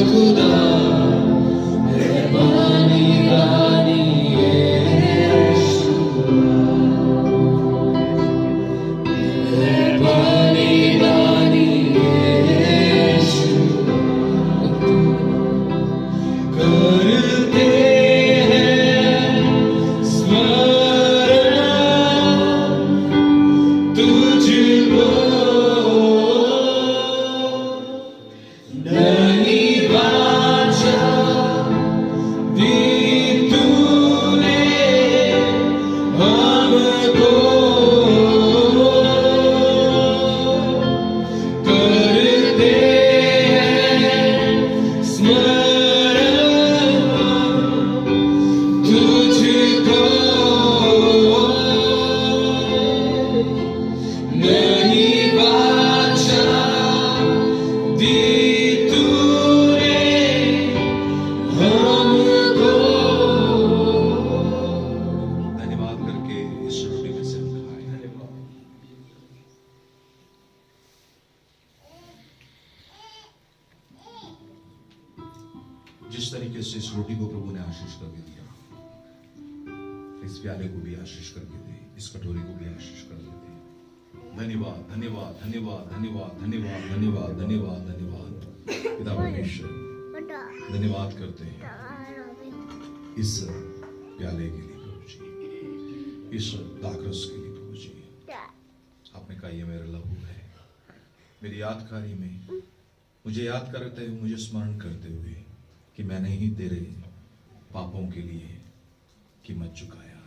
खुदा, ए बानी बानी इस प्याले को भी आशीष करके दे, इस कटोरी को भी आशीष करके दे। धन्यवाद धन्यवाद धन्यवाद धन्यवाद धन्यवाद धन्यवाद धन्यवाद धन्यवाद पिता परमेश्वर, धन्यवाद करते हैं इस प्याले के लिए प्रभु जी, इस दाखरस के लिए प्रभु जी। आपने कहा ये मेरा लहू है, मेरी यादगारी में मुझे याद करते हुए, मुझे स्मरण करते हुए कि मैंने ही तेरे पापों के लिए कीमत चुकाया।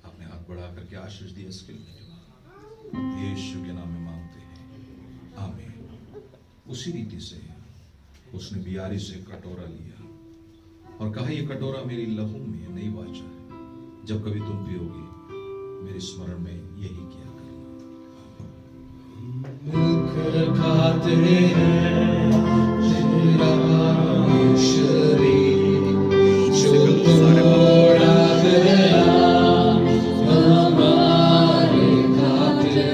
आपने हाथ बढ़ा करके आशीष दिया, इसके लिए यीशु के नाम में मांगते हैं, आमीन। उसी रीति से उसने बियारी से कटोरा लिया और कहा ये कटोरा मेरी लहू में नई वाचा है, जब कभी तुम पियोगे मेरे स्मरण में यही किया मिलकर खाते हैं तेरा शरीर जो तोड़ा गया हमारे खातिर,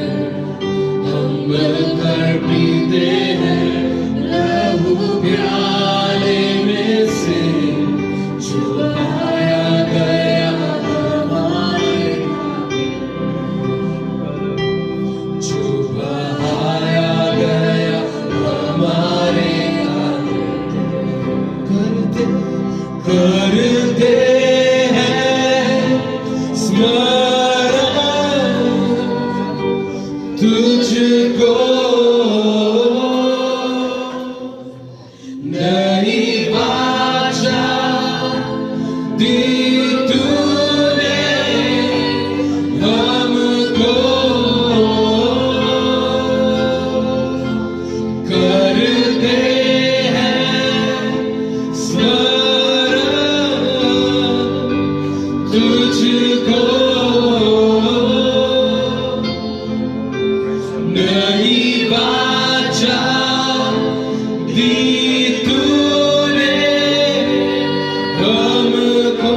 हम मिलकर पीते हैं लहू प्याले में से जो पाया गया हमारे जो बहाया गया हमारे करते हैं स्मरण तुझको, नई वाचा दी तूने हमको, करते हैं स्मरण तुझको, नई वाचा दी तूने हमको।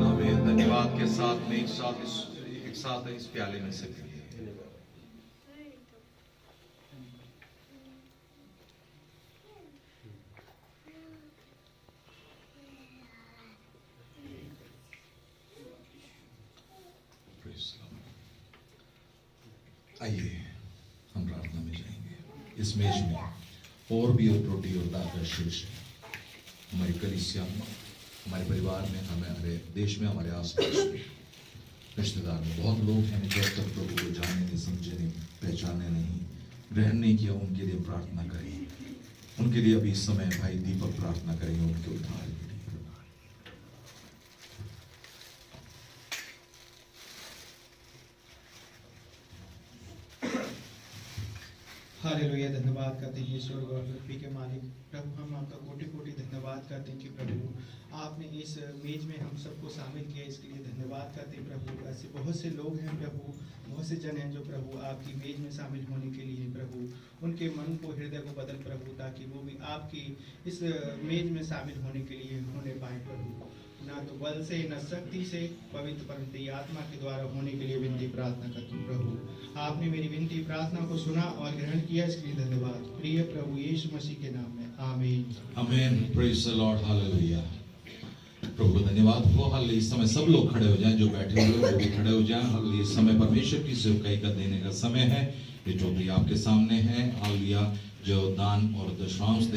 आमीन। धन्यवाद के साथ में एक साथ इस प्याले में से पिए। आइए हम प्रार्थना में जाएंगे। इस मेज में और भी और रोटी और दाल शेष है। हमारी कलीसिया में, हमारे परिवार में, हमारे देश में, हमारे आसपास में, रिश्तेदार में बहुत लोग हैं जो अब तक प्रभु को जाने नहीं, समझे नहीं, पहचाने नहीं, ग्रहण नहीं किया। उनके लिए प्रार्थना करें। उनके लिए अभी इस समय भाई दीपक प्रार्थना करेंगे उनके उद्धार के लिए। हालेलुया। धन्यवाद करते हैं ईश्वर और पृथ्वी के मालिक प्रभु, हम आपका कोटि कोटि धन्यवाद करते हैं कि प्रभु आपने इस मेज में हम सबको शामिल किया, इसके लिए धन्यवाद करते हैं प्रभु। ऐसे बहुत से लोग हैं प्रभु, बहुत से जन हैं जो प्रभु आपकी मेज में शामिल होने के लिए प्रभु, उनके मन को, हृदय को बदल प्रभु, ताकि वो भी आपकी इस मेज में शामिल होने के लिए होने पाए प्रभु। ना तो बल से, न शक्ति से, पवित्र परंतु आत्मा के द्वारा होने के लिए विनती प्रार्थना करता हूँ प्रभु। आपने मेरी विनती प्रार्थना को सुना और ग्रहण किया, इसके लिए धन्यवाद प्रिय प्रभु यीशु मसीह के नाम में, आमीन। आमीन। Praise the Lord. हालेलुया। प्रभु को धन्यवाद हो। हालेलुया। इस समय सब लोग खड़े हो जाएं, जो बैठे हुए लोग वो भी खड़े हो जाएं। हालेलुया। इस समय परमेश्वर की सेवकाई का देने का समय है। ये टोकरी आपके सामने है। हालेलुया। जो दान और दशांश